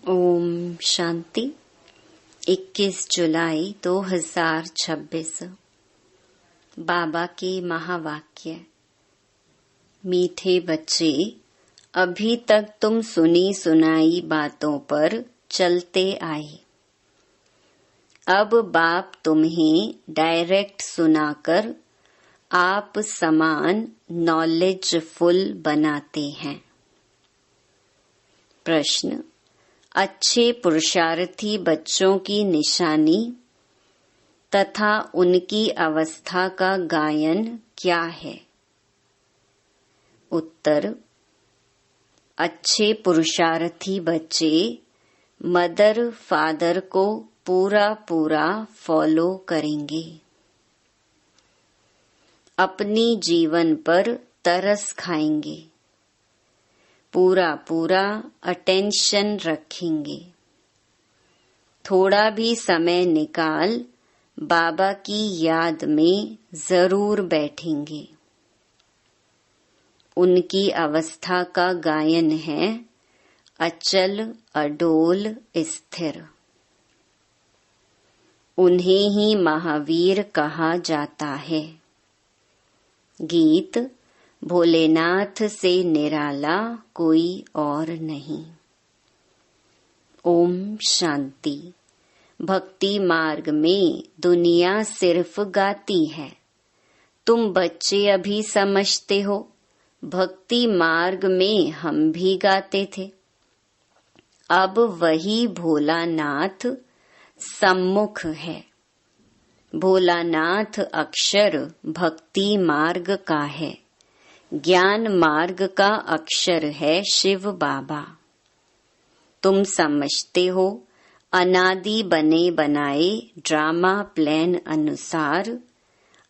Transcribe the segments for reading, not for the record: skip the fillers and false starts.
ओम शांति। 21 जुलाई 2026। बाबा के महावाक्य। मीठे बच्चे, अभी तक तुम सुनी सुनाई बातों पर चलते आए। अब बाप तुम्हें डायरेक्ट सुनाकर आप समान नॉलेजफुल बनाते हैं। प्रश्न: अच्छे पुरुषार्थी बच्चों की निशानी तथा उनकी अवस्था का गायन क्या है? उत्तर: अच्छे पुरुषार्थी बच्चे मदर फादर को पूरा पूरा फॉलो करेंगे। अपनी जीवन पर तरस खाएंगे, पूरा पूरा अटेंशन रखेंगे। थोड़ा भी समय निकाल बाबा की याद में जरूर बैठेंगे। उनकी अवस्था का गायन है अचल अडोल स्थिर। उन्हें ही महावीर कहा जाता है। गीत: भोलेनाथ से निराला कोई और नहीं। ओम शांति। भक्ति मार्ग में दुनिया सिर्फ गाती है। तुम बच्चे अभी समझते हो, भक्ति मार्ग में हम भी गाते थे। अब वही भोलानाथ सम्मुख है। भोलानाथ अक्षर भक्ति मार्ग का है। ज्ञान मार्ग का अक्षर है शिव बाबा। तुम समझते हो, अनादि बने बनाए ड्रामा प्लान अनुसार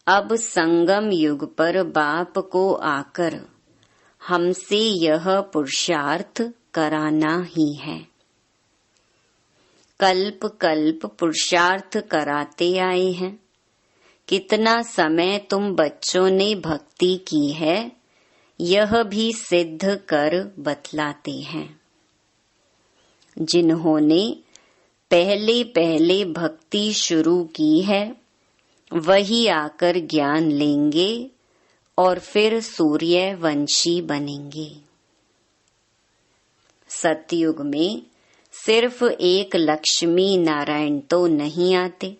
अब संगम युग पर बाप को आकर हमसे यह पुरुषार्थ कराना ही है। कल्प कल्प पुरुषार्थ कराते आए हैं। कितना समय तुम बच्चों ने भक्ति की है, यह भी सिद्ध कर बतलाते हैं। जिन्होंने पहले पहले भक्ति शुरू की है, वही आकर ज्ञान लेंगे और फिर सूर्यवंशी बनेंगे। सतयुग में सिर्फ एक लक्ष्मी नारायण तो नहीं आते,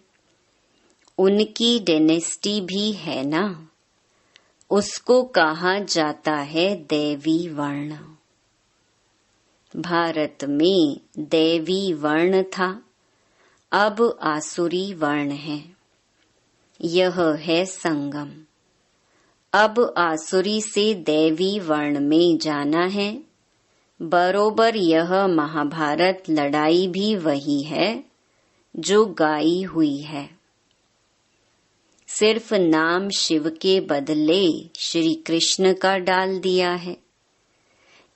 उनकी डायनेस्टी भी है ना। उसको कहा जाता है देवी वर्ण। भारत में देवी वर्ण था, अब आसुरी वर्ण है। यह है संगम। अब आसुरी से देवी वर्ण में जाना है। बरोबर यह महाभारत लड़ाई भी वही है जो गाई हुई है। सिर्फ नाम शिव के बदले श्री कृष्ण का डाल दिया है।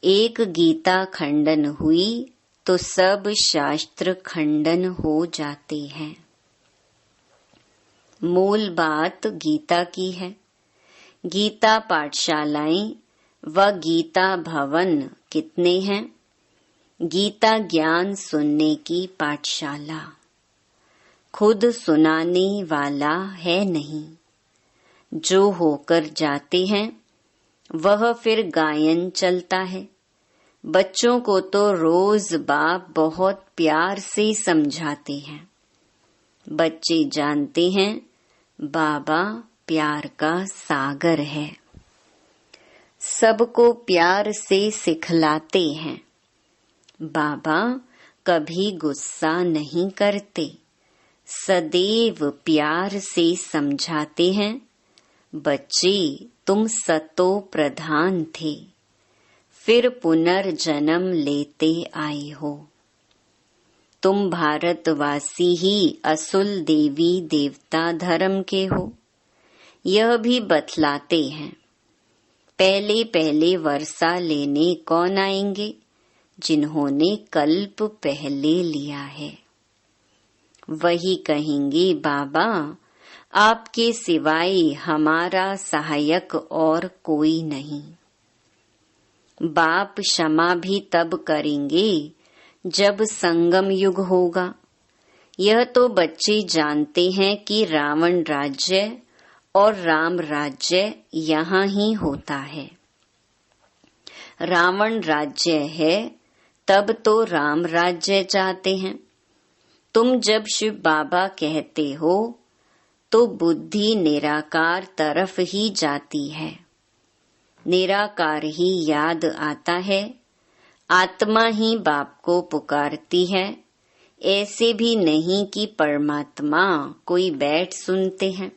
एक गीता खंडन हुई तो सब शास्त्र खंडन हो जाते हैं। मूल बात गीता की है। गीता पाठशालाएं व गीता भवन कितने हैं? गीता ज्ञान सुनने की पाठशाला खुद सुनाने वाला है नहीं। जो होकर जाते हैं वह फिर गायन चलता है। बच्चों को तो रोज बाप बहुत प्यार से समझाते हैं। बच्चे जानते हैं बाबा प्यार का सागर है। सबको प्यार से सिखलाते हैं। बाबा कभी गुस्सा नहीं करते, सदैव प्यार से समझाते हैं। बच्चे, तुम सतो प्रधान थे, फिर पुनर्जन्म लेते आए हो। तुम भारतवासी ही असुल देवी देवता धर्म के हो, यह भी बतलाते हैं। पहले पहले वर्षा लेने कौन आएंगे? जिन्होंने कल्प पहले लिया है। वही कहेंगे बाबा आपके सिवाय हमारा सहायक और कोई नहीं। बाप क्षमा भी तब करेंगे जब संगम युग होगा। यह तो बच्चे जानते हैं कि रावण राज्य और राम राज्य यहाँ ही होता है। रावण राज्य है तब तो राम राज्य चाहते हैं। तुम जब शिव बाबा कहते हो तो बुद्धि निराकार तरफ ही जाती है। निराकार ही याद आता है। आत्मा ही बाप को पुकारती है। ऐसे भी नहीं कि परमात्मा कोई बैठ सुनते हैं।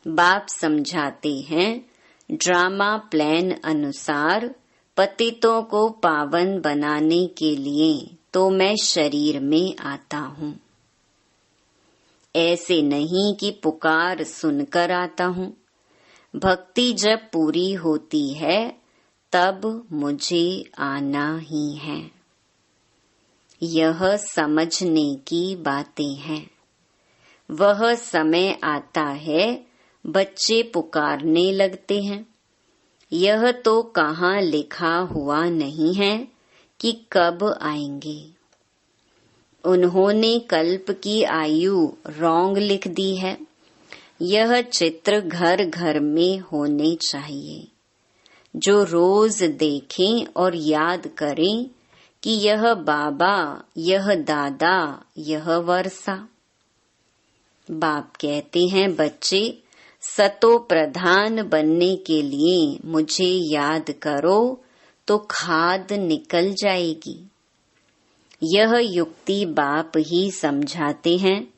बाप समझाते हैं, ड्रामा प्लान अनुसार पतितों को पावन बनाने के लिए तो मैं शरीर में आता हूँ। ऐसे नहीं कि पुकार सुनकर आता हूँ। भक्ति जब पूरी होती है तब मुझे आना ही है। यह समझने की बातें हैं। वह समय आता है बच्चे पुकारने लगते हैं। यह तो कहाँ लिखा हुआ नहीं है कि कब आएंगे। उन्होंने कल्प की आयु रॉन्ग लिख दी है। यह चित्र घर घर में होने चाहिए, जो रोज देखें और याद करें कि यह बाबा, यह दादा, यह वर्षा। बाप कहते हैं, बच्चे सतो प्रधान बनने के लिए मुझे याद करो तो खाद निकल जाएगी। यह युक्ति बाप ही समझाते हैं।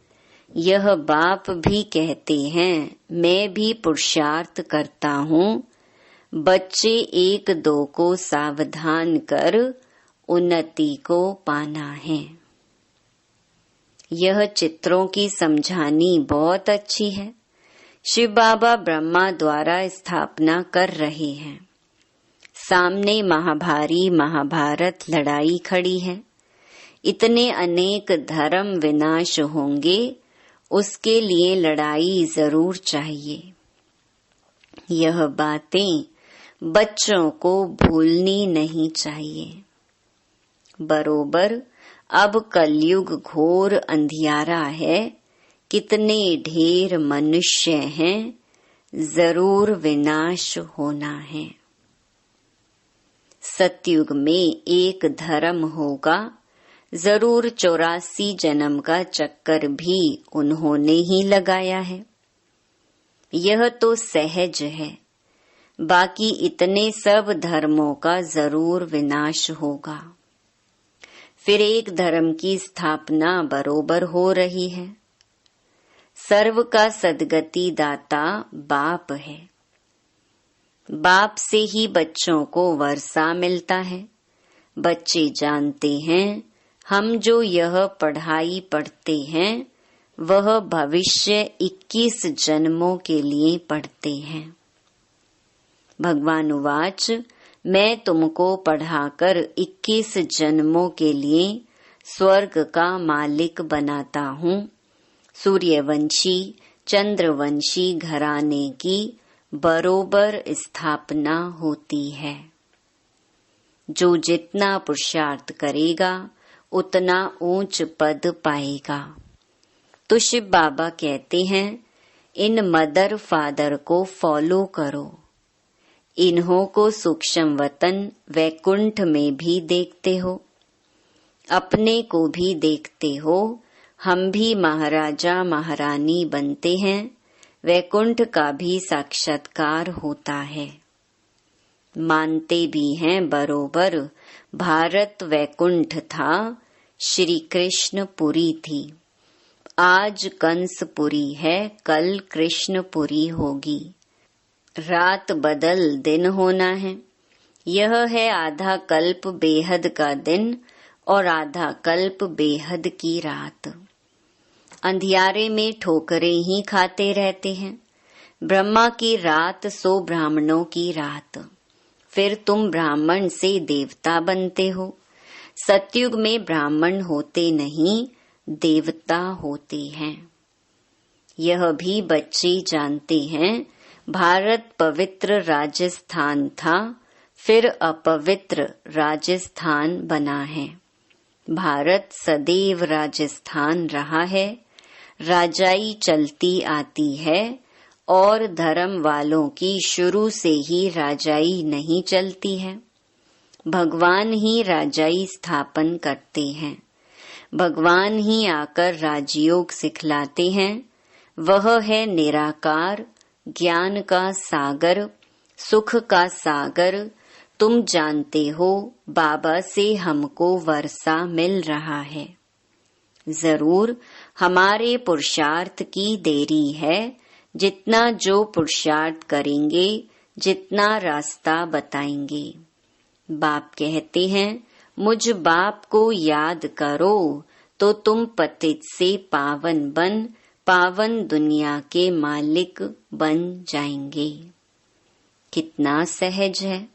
यह बाप भी कहते हैं, मैं भी पुरुषार्थ करता हूँ। बच्चे एक दो को सावधान कर उन्नति को पाना है। यह चित्रों की समझानी बहुत अच्छी है। शिव बाबा ब्रह्मा द्वारा स्थापना कर रहे हैं। सामने महाभारी महाभारत लड़ाई खड़ी है। इतने अनेक धर्म विनाश होंगे, उसके लिए लड़ाई जरूर चाहिए। यह बातें बच्चों को भूलनी नहीं चाहिए। बरोबर अब कलयुग घोर अंधियारा है। कितने ढेर मनुष्य हैं, जरूर विनाश होना है। सतयुग में एक धर्म होगा। जरूर 84 जन्म का चक्कर भी उन्होंने ही लगाया है। यह तो सहज है। बाकी इतने सब धर्मों का जरूर विनाश होगा। फिर एक धर्म की स्थापना बरोबर हो रही है। सर्व का सद्गति दाता बाप है। बाप से ही बच्चों को वर्षा मिलता है। बच्चे जानते हैं, हम जो यह पढ़ाई पढ़ते हैं वह भविष्य 21 जन्मों के लिए पढ़ते हैं। भगवान उवाच, मैं तुमको पढ़ाकर 21 जन्मों के लिए स्वर्ग का मालिक बनाता हूँ। सूर्यवंशी चंद्रवंशी घराने की बरोबर स्थापना होती है। जो जितना पुरुषार्थ करेगा उतना ऊंच पद पाएगा। तो शिव बाबा कहते हैं, इन मदर फादर को फॉलो करो। इन्हों को सूक्ष्म वतन वैकुंठ में भी देखते हो, अपने को भी देखते हो। हम भी महाराजा महारानी बनते हैं। वैकुंठ का भी साक्षात्कार होता है। मानते भी हैं बरोबर, भारत वैकुंठ था, श्री कृष्णपुरी थी। आज कंसपुरी है, कल कृष्णपुरी होगी। रात बदल दिन होना है। यह है आधा कल्प बेहद का दिन और आधा कल्प बेहद की रात। अंधियारे में ठोकरें ही खाते रहते हैं। ब्रह्मा की रात सो ब्राह्मणों की रात। फिर तुम ब्राह्मण से देवता बनते हो। सतयुग में ब्राह्मण होते नहीं, देवता होते हैं। यह भी बच्चे जानते हैं। भारत पवित्र राजस्थान था, फिर अपवित्र राजस्थान बना है। भारत सदैव राजस्थान रहा है, राजाई चलती आती है और धर्म वालों की शुरू से ही राजाई नहीं चलती है। भगवान ही राजाई स्थापन करते हैं, भगवान ही आकर राजयोग सिखलाते हैं। वह है निराकार, ज्ञान का सागर, सुख का सागर। तुम जानते हो बाबा से हमको वर्षा मिल रहा है। जरूर हमारे पुरुषार्थ की देरी है। जितना जो पुरुषार्थ करेंगे, जितना रास्ता बताएंगे। बाप कहते हैं, मुझ बाप को याद करो तो तुम पतित से पावन बन पावन दुनिया के मालिक बन जाएंगे। कितना सहज है।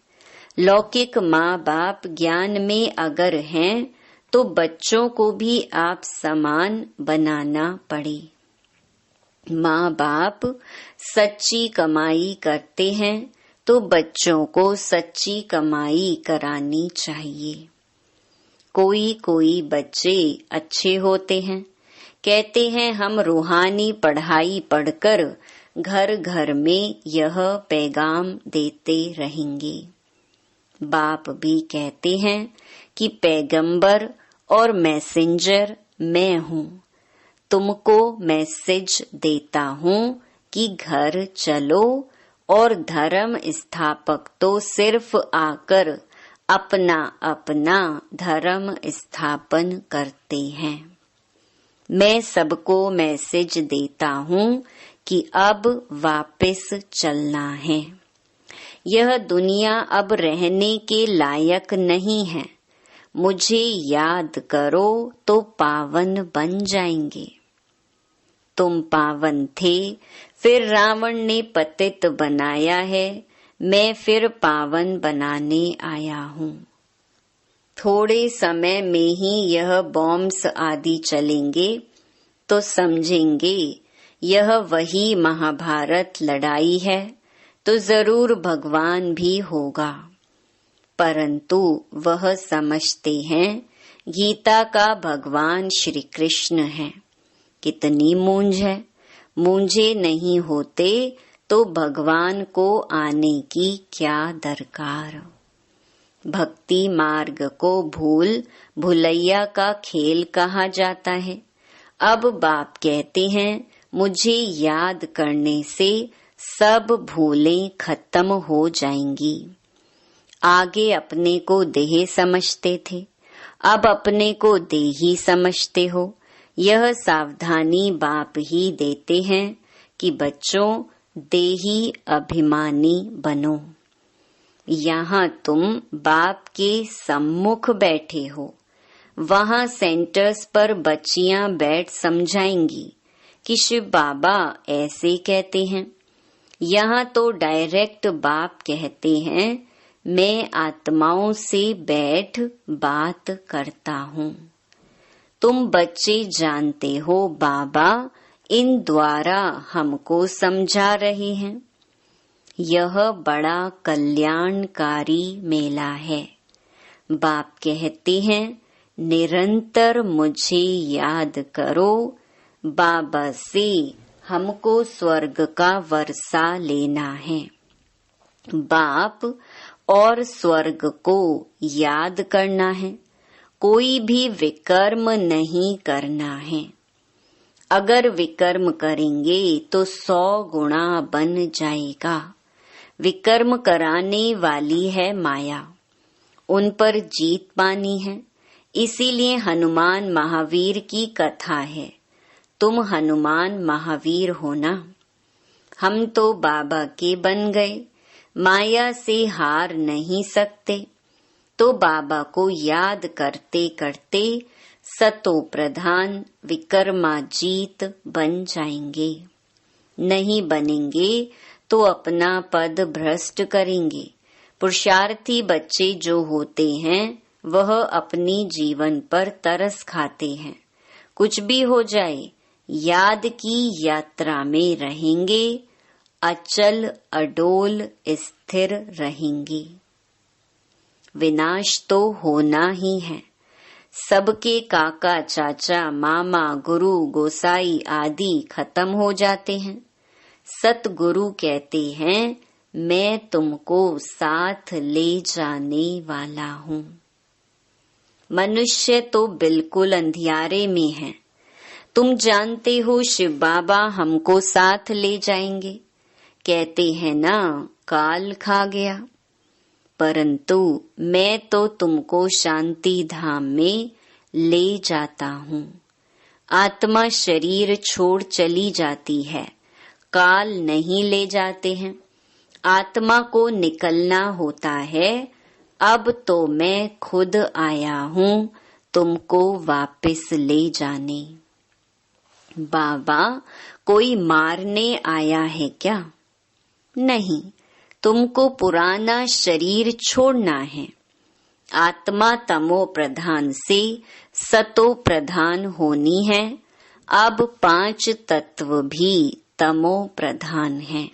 लौकिक माँ बाप ज्ञान में अगर हैं तो बच्चों को भी आप समान बनाना पड़े। माँ बाप सच्ची कमाई करते हैं तो बच्चों को सच्ची कमाई करानी चाहिए। कोई कोई बच्चे अच्छे होते हैं, कहते हैं हम रूहानी पढ़ाई पढ़कर घर घर में यह पैगाम देते रहेंगे। बाप भी कहते हैं कि पैगंबर और मैसेंजर मैं हूँ, तुमको मैसेज देता हूँ कि घर चलो और धर्म स्थापक तो सिर्फ आकर अपना अपना धर्म स्थापन करते हैं। मैं सबको मैसेज देता हूँ कि अब वापस चलना है। यह दुनिया अब रहने के लायक नहीं है। मुझे याद करो तो पावन बन जाएंगे। तुम पावन थे, फिर रावण ने पतित बनाया है, मैं फिर पावन बनाने आया हूँ। थोड़े समय में ही यह बॉम्ब्स आदि चलेंगे तो समझेंगे यह वही महाभारत लड़ाई है, तो जरूर भगवान भी होगा। परंतु वह समझते हैं गीता का भगवान श्री कृष्ण है। कितनी मूंझ है। मूंझे नहीं होते तो भगवान को आने की क्या दरकार। भक्ति मार्ग को भूल भुलैया का खेल कहा जाता है। अब बाप कहते हैं मुझे याद करने से सब भूलें खत्म हो जाएंगी। आगे अपने को देह समझते थे, अब अपने को देही समझते हो। यह सावधानी बाप ही देते हैं कि बच्चों देही अभिमानी बनो। यहाँ तुम बाप के सम्मुख बैठे हो, वहाँ सेंटर्स पर बच्चियां बैठ समझाएंगी कि शिव बाबा ऐसे कहते हैं। यहाँ तो डायरेक्ट बाप कहते हैं मैं आत्माओं से बैठ बात करता हूँ। तुम बच्चे जानते हो बाबा इन द्वारा हमको समझा रहे हैं। यह बड़ा कल्याणकारी मेला है। बाप कहते हैं निरंतर मुझे याद करो। बाबा से हमको स्वर्ग का वर्षा लेना है। बाप और स्वर्ग को याद करना है। कोई भी विकर्म नहीं करना है। अगर विकर्म करेंगे तो 100 गुना बन जाएगा। विकर्म कराने वाली है माया, उन पर जीत पानी है। इसीलिए हनुमान महावीर की कथा है। तुम हनुमान महावीर हो ना। हम तो बाबा के बन गए, माया से हार नहीं सकते। तो बाबा को याद करते करते सतो प्रधान विकर्माजीत बन जाएंगे। नहीं बनेंगे तो अपना पद भ्रष्ट करेंगे। पुरुषार्थी बच्चे जो होते हैं वह अपनी जीवन पर तरस खाते हैं। कुछ भी हो जाए याद की यात्रा में रहेंगे, अचल अडोल स्थिर रहेंगे। विनाश तो होना ही है। सबके काका चाचा मामा गुरु गोसाई आदि खत्म हो जाते हैं। सतगुरु कहते हैं मैं तुमको साथ ले जाने वाला हूँ। मनुष्य तो बिल्कुल अंधियारे में है। तुम जानते हो शिव बाबा हमको साथ ले जाएंगे, कहते हैं ना काल खा गया। परंतु मैं तो तुमको शांति धाम में ले जाता हूँ। आत्मा शरीर छोड़ चली जाती है, काल नहीं ले जाते हैं। आत्मा को निकलना होता है। अब तो मैं खुद आया हूँ तुमको वापस ले जाने। बाबा कोई मारने आया है क्या? नहीं, तुमको पुराना शरीर छोड़ना है। आत्मा तमो प्रधान से सतो प्रधान होनी है। अब 5 तत्व भी तमो प्रधान हैं।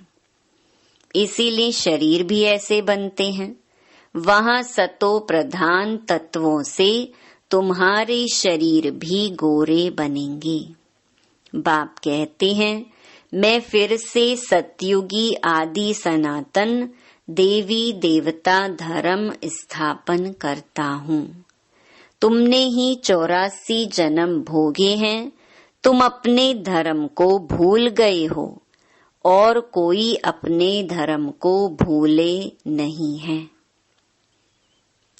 इसीलिए शरीर भी ऐसे बनते हैं। वहाँ सतो प्रधान तत्वों से तुम्हारे शरीर भी गोरे बनेंगे। बाप कहते हैं मैं फिर से सतयुगी आदि सनातन देवी देवता धर्म स्थापन करता हूँ। तुमने ही 84 जन्म भोगे हैं। तुम अपने धर्म को भूल गए हो और कोई अपने धर्म को भूले नहीं है।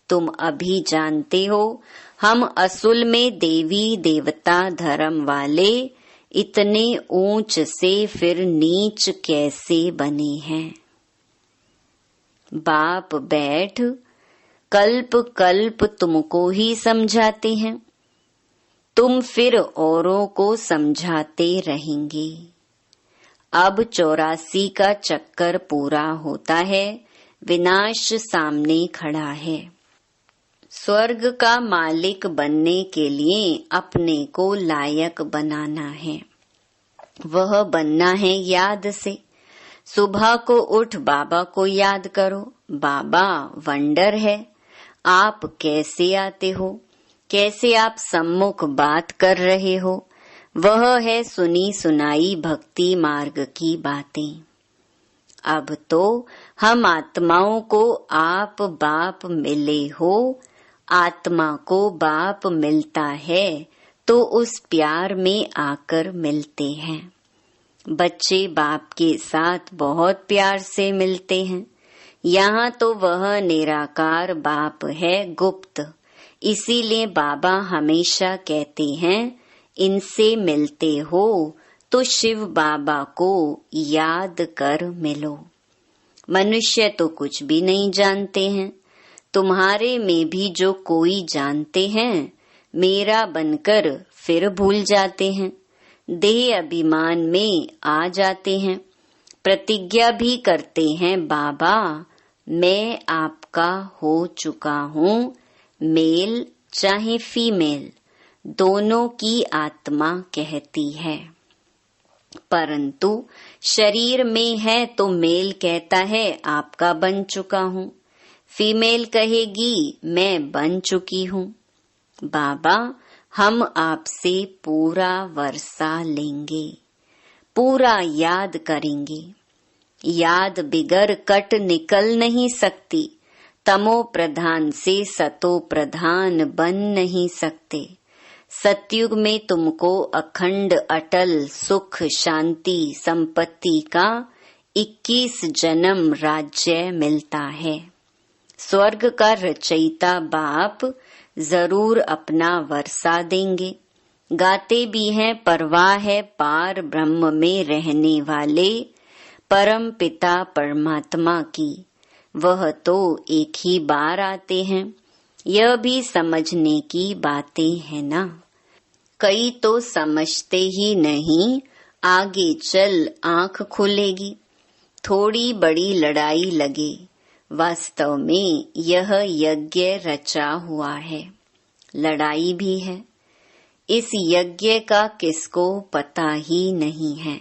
तुम अभी जानते हो हम असल में देवी देवता धर्म वाले इतने ऊंच से फिर नीच कैसे बने हैं। बाप बैठ कल्प कल्प तुमको ही समझाते हैं। तुम फिर औरों को समझाते रहेंगे। अब 84 का चक्कर पूरा होता है। विनाश सामने खड़ा है। स्वर्ग का मालिक बनने के लिए अपने को लायक बनाना है। वह बनना है याद से। सुबह को उठ बाबा को याद करो। बाबा वंडर है। आप कैसे आते हो, कैसे आप सम्मुख बात कर रहे हो। वह है सुनी सुनाई भक्ति मार्ग की बातें। अब तो हम आत्माओं को आप बाप मिले हो। आत्मा को बाप मिलता है तो उस प्यार में आकर मिलते हैं। बच्चे बाप के साथ बहुत प्यार से मिलते हैं। यहाँ तो वह निराकार बाप है गुप्त। इसीलिए बाबा हमेशा कहते हैं इनसे मिलते हो तो शिव बाबा को याद कर मिलो। मनुष्य तो कुछ भी नहीं जानते हैं। तुम्हारे में भी जो कोई जानते हैं मेरा बनकर फिर भूल जाते हैं। देह अभिमान में आ जाते हैं। प्रतिज्ञा भी करते हैं बाबा मैं आपका हो चुका हूँ। मेल चाहे फीमेल दोनों की आत्मा कहती है। परंतु शरीर में है तो मेल कहता है आपका बन चुका हूँ। फीमेल कहेगी मैं बन चुकी हूँ। बाबा हम आपसे पूरा वर्षा लेंगे, पूरा याद करेंगे। याद बिगर कट निकल नहीं सकती। तमो प्रधान से सतो प्रधान बन नहीं सकते। सतयुग में तुमको अखंड अटल सुख शांति संपत्ति का 21 जन्म राज्य मिलता है। स्वर्ग का रचयिता बाप जरूर अपना वर्षा देंगे। गाते भी हैं परवाह है पार ब्रह्म में रहने वाले परम पिता परमात्मा की। वह तो एक ही बार आते हैं। यह भी समझने की बातें है ना। कई तो समझते ही नहीं। आगे चल आंख खुलेगी। थोड़ी बड़ी लड़ाई लगे। वास्तव में यह यज्ञ रचा हुआ है। लड़ाई भी है। इस यज्ञ का किसको पता ही नहीं है।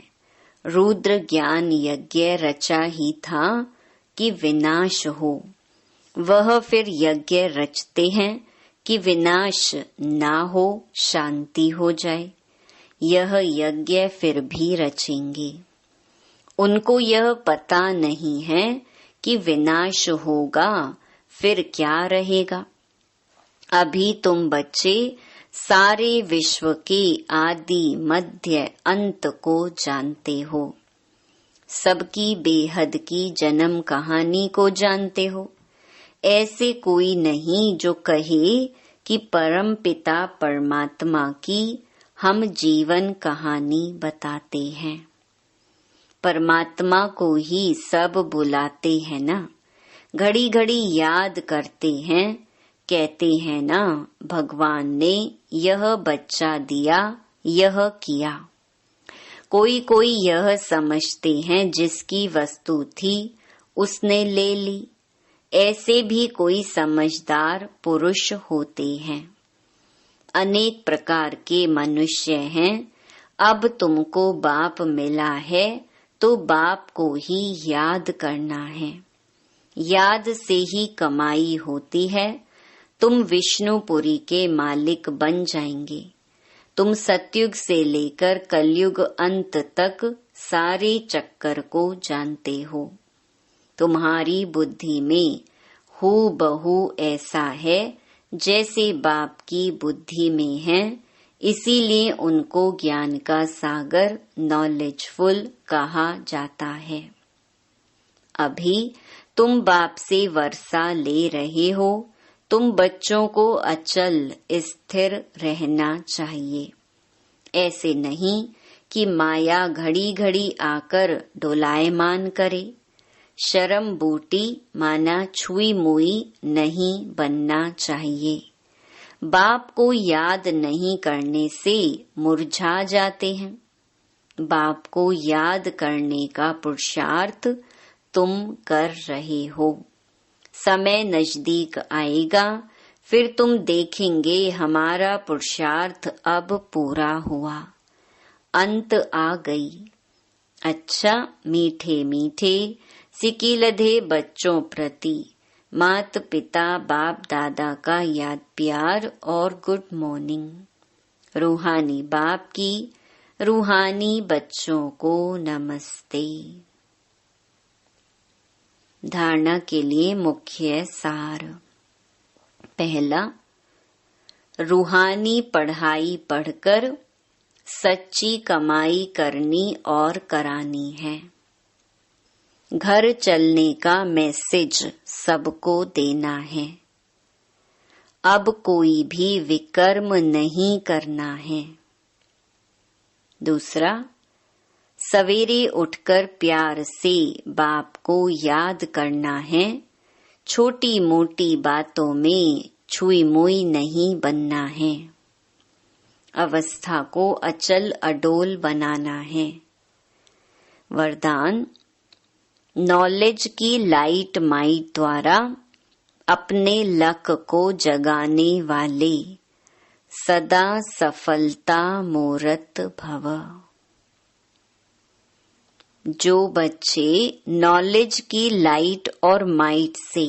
रुद्र ज्ञान यज्ञ रचा ही था कि विनाश हो। वह फिर यज्ञ रचते हैं कि विनाश ना हो, शांति हो जाए, यह यज्ञ फिर भी रचेंगे। उनको यह पता नहीं है कि विनाश होगा फिर क्या रहेगा। अभी तुम बच्चे सारे विश्व के आदि मध्य अंत को जानते हो, सबकी बेहद की जन्म कहानी को जानते हो। ऐसे कोई नहीं जो कहे कि परम पिता परमात्मा की हम जीवन कहानी बताते हैं। परमात्मा को ही सब बुलाते हैं ना, घड़ी घड़ी याद करते हैं, कहते हैं ना भगवान ने यह बच्चा दिया, यह किया। कोई कोई यह समझते हैं जिसकी वस्तु थी उसने ले ली। ऐसे भी कोई समझदार पुरुष होते हैं। अनेक प्रकार के मनुष्य हैं। अब तुमको बाप मिला है तो बाप को ही याद करना है। याद से ही कमाई होती है। तुम विष्णुपुरी के मालिक बन जाएंगे। तुम सतयुग से लेकर कलयुग अंत तक सारे चक्कर को जानते हो। तुम्हारी बुद्धि में हूबहू ऐसा है जैसे बाप की बुद्धि में है, इसीलिए उनको ज्ञान का सागर नॉलेजफुल कहा जाता है। अभी तुम बाप से वर्षा ले रहे हो। तुम बच्चों को अचल स्थिर रहना चाहिए। ऐसे नहीं कि माया घड़ी घड़ी आकर डोलायमान करे। शर्म बूटी माना छुई मुई नहीं बनना चाहिए। बाप को याद नहीं करने से मुरझा जाते हैं। बाप को याद करने का पुरुषार्थ तुम कर रहे हो। समय नजदीक आएगा, फिर तुम देखेंगे हमारा पुरुषार्थ अब पूरा हुआ, अंत आ गई। अच्छा मीठे मीठे सिकीलधे बच्चों प्रति मात पिता बाप दादा का याद प्यार और गुड मॉर्निंग। रूहानी बाप की रूहानी बच्चों को नमस्ते। धारणा के लिए मुख्य सार। पहला, रूहानी पढ़ाई पढ़कर सच्ची कमाई करनी और करानी है। घर चलने का मैसेज सबको देना है। अब कोई भी विकर्म नहीं करना है। दूसरा, सवेरे उठकर प्यार से बाप को याद करना है। छोटी मोटी बातों में छुई मुई नहीं बनना है। अवस्था को अचल अडोल बनाना है। वरदान, नॉलेज की लाइट माइट द्वारा अपने लक को जगाने वाले सदा सफलता मूरत भव। जो बच्चे नॉलेज की लाइट और माइट से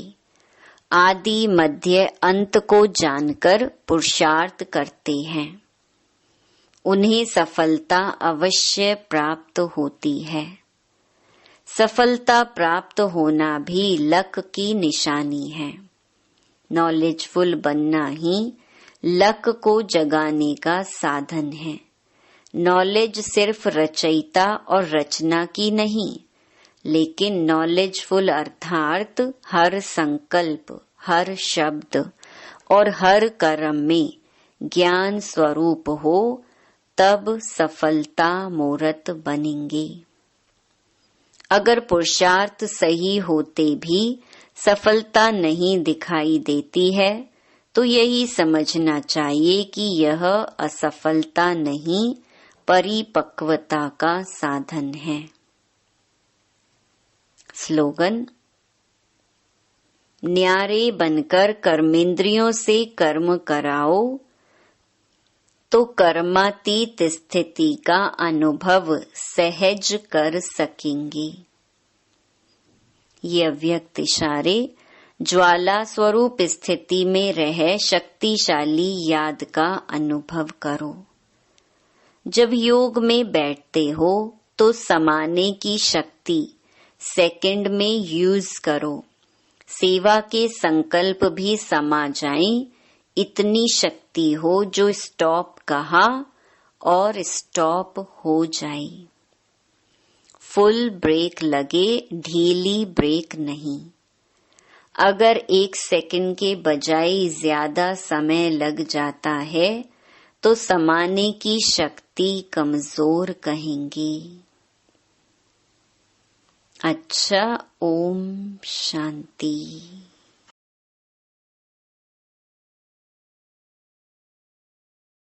आदि मध्य अंत को जानकर पुरुषार्थ करते हैं, उन्हें सफलता अवश्य प्राप्त होती है। सफलता प्राप्त होना भी लक की निशानी है। नॉलेजफुल बनना ही लक को जगाने का साधन है। नॉलेज सिर्फ रचयिता और रचना की नहीं, लेकिन नॉलेजफुल अर्थात हर संकल्प, हर शब्द और हर कर्म में ज्ञान स्वरूप हो, तब सफलता मूरत बनेंगे। अगर पुरुषार्थ सही होते भी सफलता नहीं दिखाई देती है, तो यही समझना चाहिए कि यह असफलता नहीं, परिपक्वता का साधन है। स्लोगन, न्यारे बनकर कर्मेंद्रियों से कर्म कराओ तो कर्मातीत स्थिति का अनुभव सहज कर सकेंगे। ये अव्यक्त इशारे ज्वाला स्वरूप स्थिति में रह शक्तिशाली याद का अनुभव करो। जब योग में बैठते हो तो समाने की शक्ति सेकंड में यूज करो। सेवा के संकल्प भी समा जाएं, इतनी शक्ति हो जो स्टॉप कहा और स्टॉप हो जाए। फुल ब्रेक लगे, ढीली ब्रेक नहीं। अगर 1 सेकंड के बजाय ज्यादा समय लग जाता है तो समाने की शक्ति कमजोर कहेंगे। अच्छा, ओम शांति।